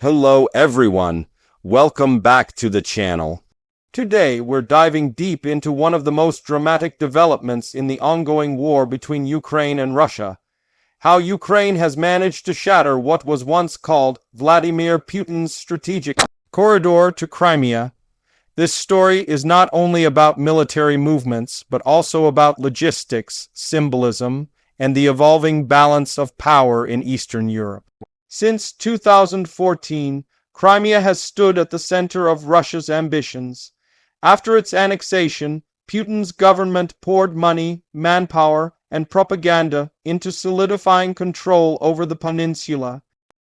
Hello everyone, welcome back to the channel. Today we're diving deep into one of the most dramatic developments in the ongoing war between Ukraine and Russia. How Ukraine has managed to shatter what was once called Vladimir Putin's strategic corridor to Crimea. This story is not only about military movements, but also about logistics, symbolism, and the evolving balance of power in Eastern Europe. Since 2014, Crimea has stood at the center of Russia's ambitions. After its annexation, Putin's government poured money, manpower, and propaganda into solidifying control over the peninsula.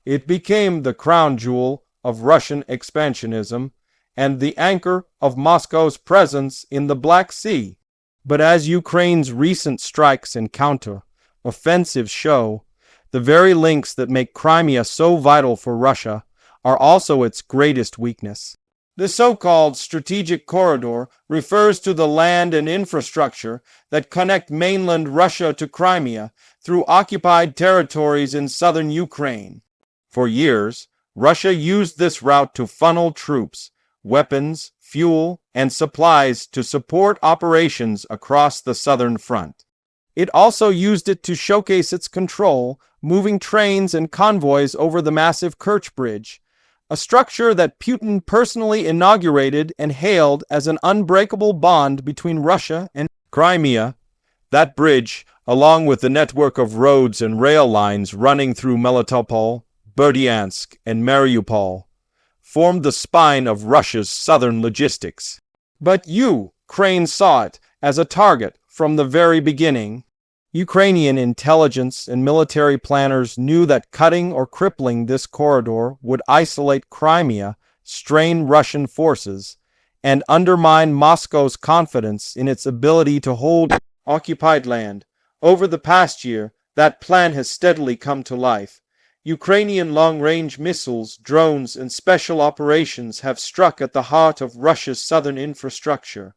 It became the crown jewel of Russian expansionism and the anchor of Moscow's presence in the Black Sea. But as Ukraine's recent strikes and counter-offensive show, the very links that make Crimea so vital for Russia are also its greatest weakness. The so-called strategic corridor refers to the land and infrastructure that connect mainland Russia to Crimea through occupied territories in southern Ukraine. For years, Russia used this route to funnel troops, weapons, fuel, and supplies to support operations across the southern front. It also used it to showcase its control, moving trains and convoys over the massive Kerch Bridge, a structure that Putin personally inaugurated and hailed as an unbreakable bond between Russia and Crimea. That bridge, along with the network of roads and rail lines running through Melitopol, Berdyansk, and Mariupol, formed the spine of Russia's southern logistics. But Ukraine saw it as a target from the very beginning. Ukrainian intelligence and military planners knew that cutting or crippling this corridor would isolate Crimea, strain Russian forces, and undermine Moscow's confidence in its ability to hold occupied land. Over the past year, that plan has steadily come to life. Ukrainian long-range missiles, drones, and special operations have struck at the heart of Russia's southern infrastructure.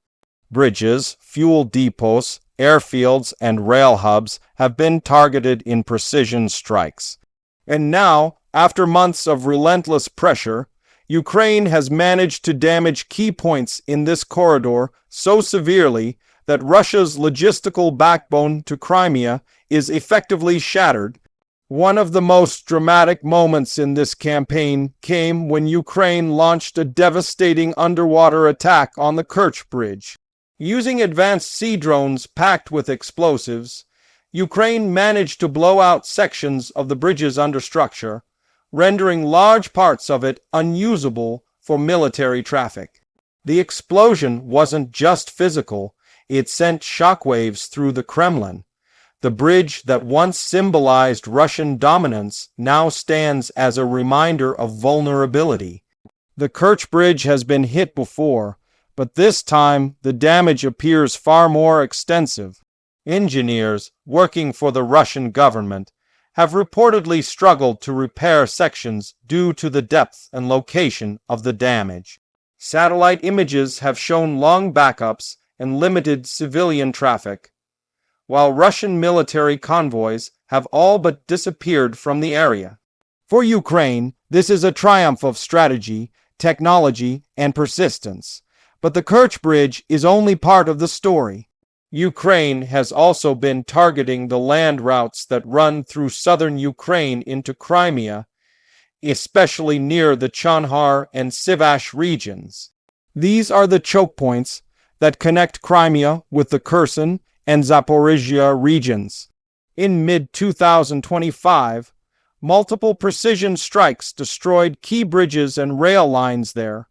Bridges, fuel depots, airfields, and rail hubs have been targeted in precision strikes. And now, after months of relentless pressure, Ukraine has managed to damage key points in this corridor so severely that Russia's logistical backbone to Crimea is effectively shattered. One of the most dramatic moments in this campaign came when Ukraine launched a devastating underwater attack on the Kerch Bridge. Using advanced sea drones packed with explosives, Ukraine managed to blow out sections of the bridge's understructure, rendering large parts of it unusable for military traffic. The explosion wasn't just physical, it sent shockwaves through the Kremlin. The bridge that once symbolized Russian dominance now stands as a reminder of vulnerability. The Kerch Bridge has been hit before, but this time the damage appears far more extensive. Engineers working for the Russian government have reportedly struggled to repair sections due to the depth and location of the damage. Satellite images have shown long backups and limited civilian traffic, while Russian military convoys have all but disappeared from the area. For Ukraine, this is a triumph of strategy, technology, and persistence. But the Kerch Bridge is only part of the story. Ukraine has also been targeting the land routes that run through southern Ukraine into Crimea, especially near the Chonhar and Sivash regions. These are the choke points that connect Crimea with the Kherson and Zaporizhia regions. In mid-2025, multiple precision strikes destroyed key bridges and rail lines there,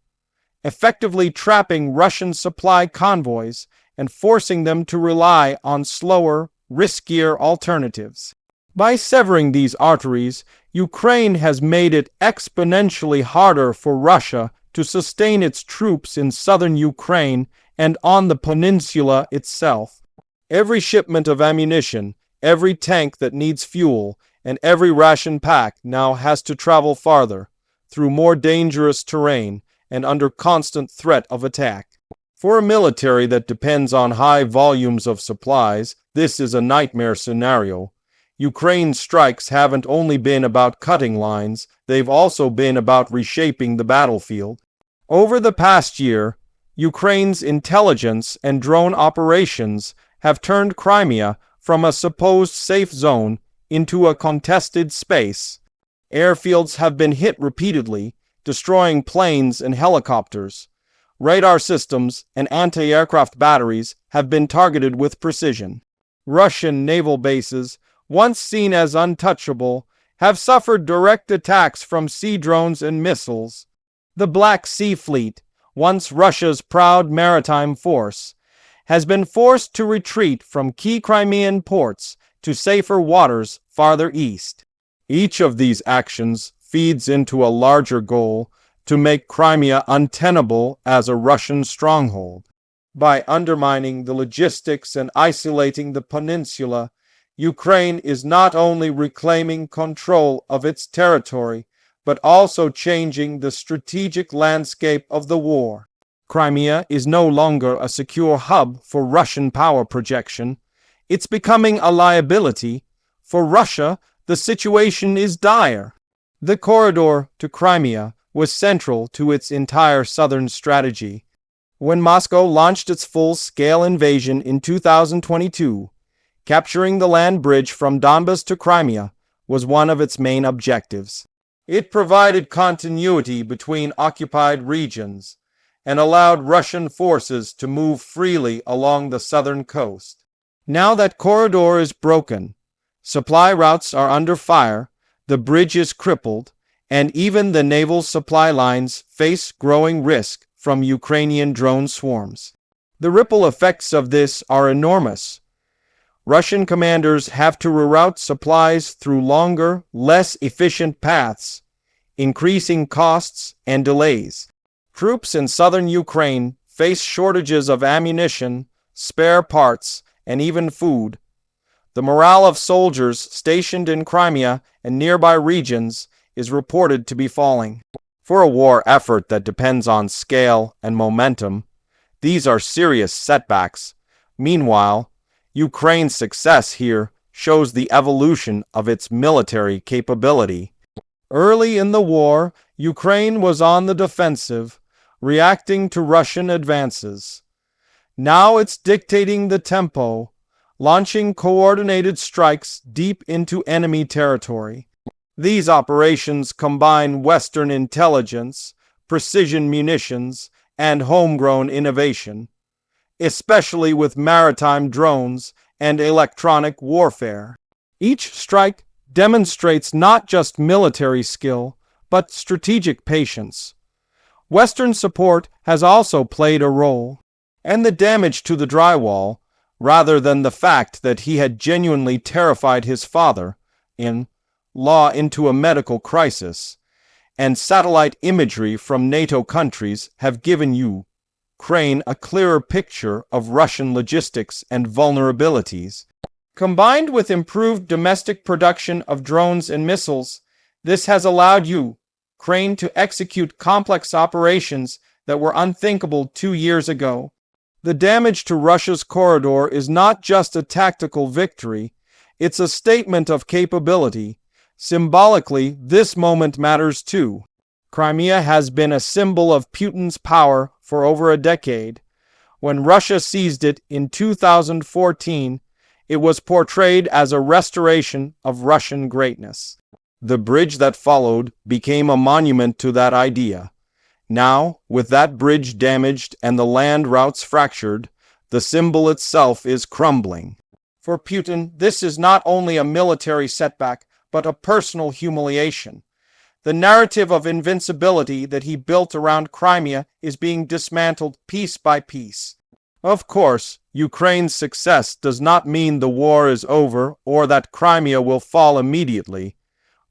effectively trapping Russian supply convoys and forcing them to rely on slower, riskier alternatives. By severing these arteries, Ukraine has made it exponentially harder for Russia to sustain its troops in southern Ukraine and on the peninsula itself. Every shipment of ammunition, every tank that needs fuel, and every ration pack now has to travel farther, through more dangerous terrain, and under constant threat of attack. For a military that depends on high volumes of supplies, this is a nightmare scenario. Ukraine's strikes haven't only been about cutting lines, they've also been about reshaping the battlefield. Over the past year, Ukraine's intelligence and drone operations have turned Crimea from a supposed safe zone into a contested space. Airfields have been hit repeatedly, destroying planes and helicopters. Radar systems and anti-aircraft batteries have been targeted with precision. Russian naval bases, once seen as untouchable, have suffered direct attacks from sea drones and missiles. The Black Sea Fleet, once Russia's proud maritime force, has been forced to retreat from key Crimean ports to safer waters farther east. Each of these actions feeds into a larger goal to make Crimea untenable as a Russian stronghold. By undermining the logistics and isolating the peninsula, Ukraine is not only reclaiming control of its territory, but also changing the strategic landscape of the war. Crimea is no longer a secure hub for Russian power projection. It's becoming a liability. For Russia, the situation is dire. The corridor to Crimea was central to its entire southern strategy. When Moscow launched its full-scale invasion in 2022, capturing the land bridge from Donbas to Crimea was one of its main objectives. It provided continuity between occupied regions and allowed Russian forces to move freely along the southern coast. Now that corridor is broken, supply routes are under fire, the bridge is crippled, and even the naval supply lines face growing risk from Ukrainian drone swarms. The ripple effects of this are enormous. Russian commanders have to reroute supplies through longer, less efficient paths, increasing costs and delays. Troops in southern Ukraine face shortages of ammunition, spare parts, and even food. The morale of soldiers stationed in Crimea and nearby regions is reported to be falling. For a war effort that depends on scale and momentum, these are serious setbacks. Meanwhile, Ukraine's success here shows the evolution of its military capability. Early in the war, Ukraine was on the defensive, reacting to Russian advances. Now it's dictating the tempo, launching coordinated strikes deep into enemy territory. These operations combine Western intelligence, precision munitions, and homegrown innovation, especially with maritime drones and electronic warfare. Each strike demonstrates not just military skill, but strategic patience. Western support has also played a role, and the damage to the drywall, rather than the fact that he had genuinely terrified his father-in-law into a medical crisis, and satellite imagery from NATO countries have given Ukraine a clearer picture of Russian logistics and vulnerabilities. Combined with improved domestic production of drones and missiles, this has allowed Ukraine to execute complex operations that were unthinkable 2 years ago. The damage to Russia's corridor is not just a tactical victory, it's a statement of capability. Symbolically, this moment matters too. Crimea has been a symbol of Putin's power for over a decade. When Russia seized it in 2014, it was portrayed as a restoration of Russian greatness. The bridge that followed became a monument to that idea. Now, with that bridge damaged and the land routes fractured, the symbol itself is crumbling. For Putin, this is not only a military setback, but a personal humiliation. The narrative of invincibility that he built around Crimea is being dismantled piece by piece. Of course, Ukraine's success does not mean the war is over or that Crimea will fall immediately.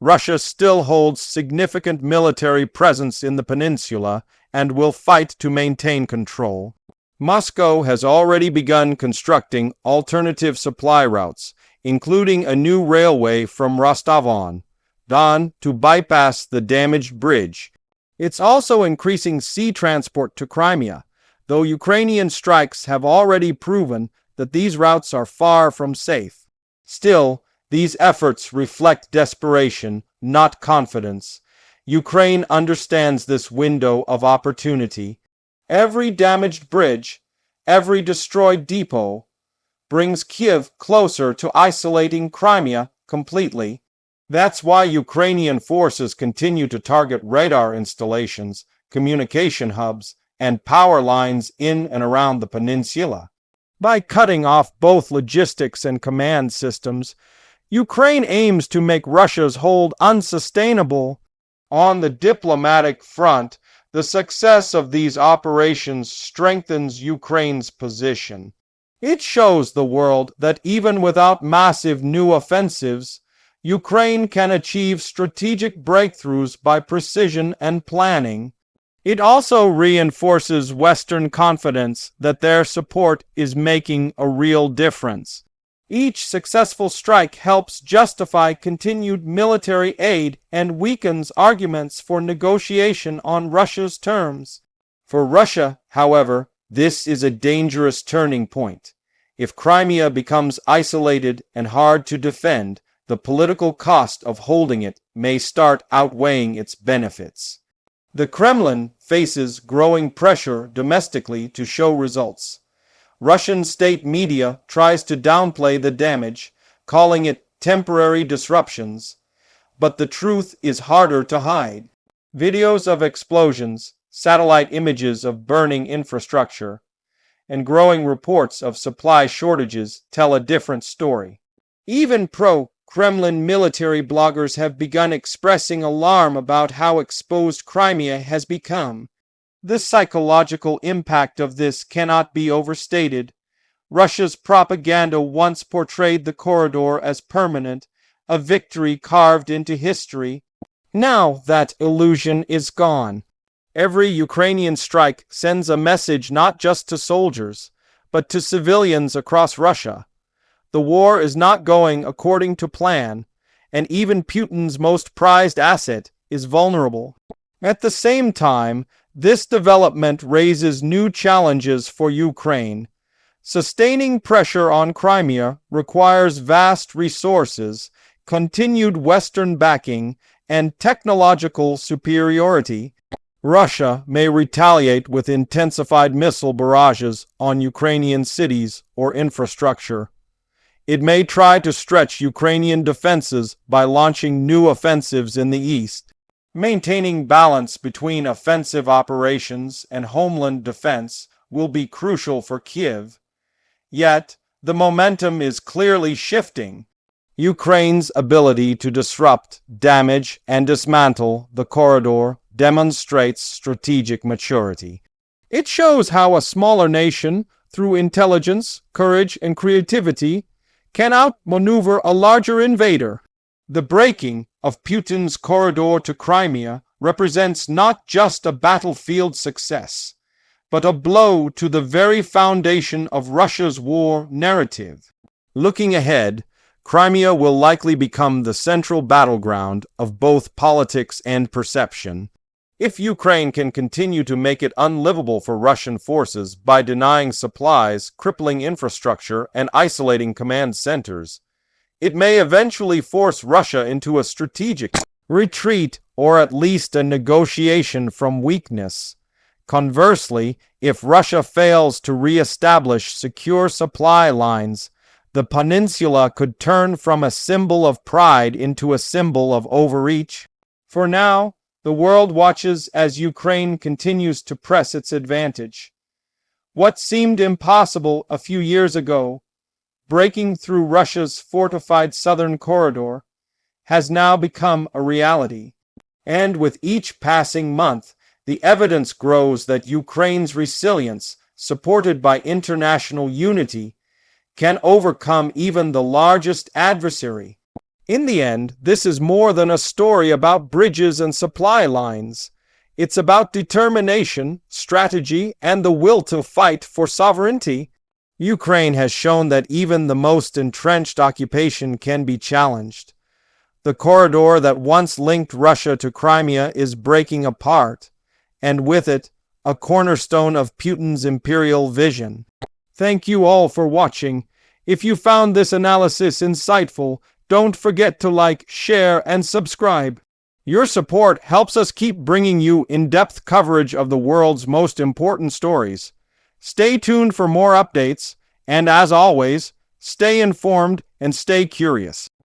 Russia still holds significant military presence in the peninsula and will fight to maintain control. Moscow has already begun constructing alternative supply routes, including a new railway from Rostov-on-Don to bypass the damaged bridge. It's also increasing sea transport to Crimea, though Ukrainian strikes have already proven that these routes are far from safe. Still, These efforts reflect desperation, not confidence. Ukraine understands this window of opportunity. Every damaged bridge, every destroyed depot, brings Kiev closer to isolating Crimea completely. That's why Ukrainian forces continue to target radar installations, communication hubs, and power lines in and around the peninsula. By cutting off both logistics and command systems, Ukraine aims to make Russia's hold unsustainable. On the diplomatic front, the success of these operations strengthens Ukraine's position. It shows the world that even without massive new offensives, Ukraine can achieve strategic breakthroughs by precision and planning. It also reinforces Western confidence that their support is making a real difference. Each successful strike helps justify continued military aid and weakens arguments for negotiation on Russia's terms. For Russia, however, this is a dangerous turning point. If Crimea becomes isolated and hard to defend, the political cost of holding it may start outweighing its benefits. The Kremlin faces growing pressure domestically to show results. Russian state media tries to downplay the damage, calling it temporary disruptions, but the truth is harder to hide. Videos of explosions, satellite images of burning infrastructure, and growing reports of supply shortages tell a different story. Even pro-Kremlin military bloggers have begun expressing alarm about how exposed Crimea has become. The psychological impact of this cannot be overstated. Russia's propaganda once portrayed the corridor as permanent, a victory carved into history. Now that illusion is gone. Every Ukrainian strike sends a message not just to soldiers, but to civilians across Russia. The war is not going according to plan, and even Putin's most prized asset is vulnerable. At the same time, this development raises new challenges for Ukraine. Sustaining pressure on Crimea requires vast resources, continued Western backing, and technological superiority. Russia may retaliate with intensified missile barrages on Ukrainian cities or infrastructure. It may try to stretch Ukrainian defenses by launching new offensives in the east. Maintaining balance between offensive operations and homeland defense will be crucial for Kiev. Yet, the momentum is clearly shifting. Ukraine's ability to disrupt, damage, and dismantle the corridor demonstrates strategic maturity. It shows how a smaller nation, through intelligence, courage, and creativity, can outmaneuver a larger invader. The breaking of Putin's corridor to Crimea represents not just a battlefield success, but a blow to the very foundation of Russia's war narrative. Looking ahead, Crimea will likely become the central battleground of both politics and perception. If Ukraine can continue to make it unlivable for Russian forces by denying supplies, crippling infrastructure, and isolating command centers, it may eventually force Russia into a strategic retreat or at least a negotiation from weakness. Conversely, if Russia fails to re-establish secure supply lines, the peninsula could turn from a symbol of pride into a symbol of overreach. For now, the world watches as Ukraine continues to press its advantage. What seemed impossible a few years ago, breaking through Russia's fortified southern corridor, has now become a reality. And with each passing month, the evidence grows that Ukraine's resilience, supported by international unity, can overcome even the largest adversary. In the end, this is more than a story about bridges and supply lines. It's about determination, strategy, and the will to fight for sovereignty. Ukraine has shown that even the most entrenched occupation can be challenged. The corridor that once linked Russia to Crimea is breaking apart, and with it, a cornerstone of Putin's imperial vision. Thank you all for watching. If you found this analysis insightful, Don't forget to like, share, and subscribe. Your support helps us keep bringing you in-depth coverage of the world's most important stories. Stay tuned for more updates, and as always, stay informed and stay curious.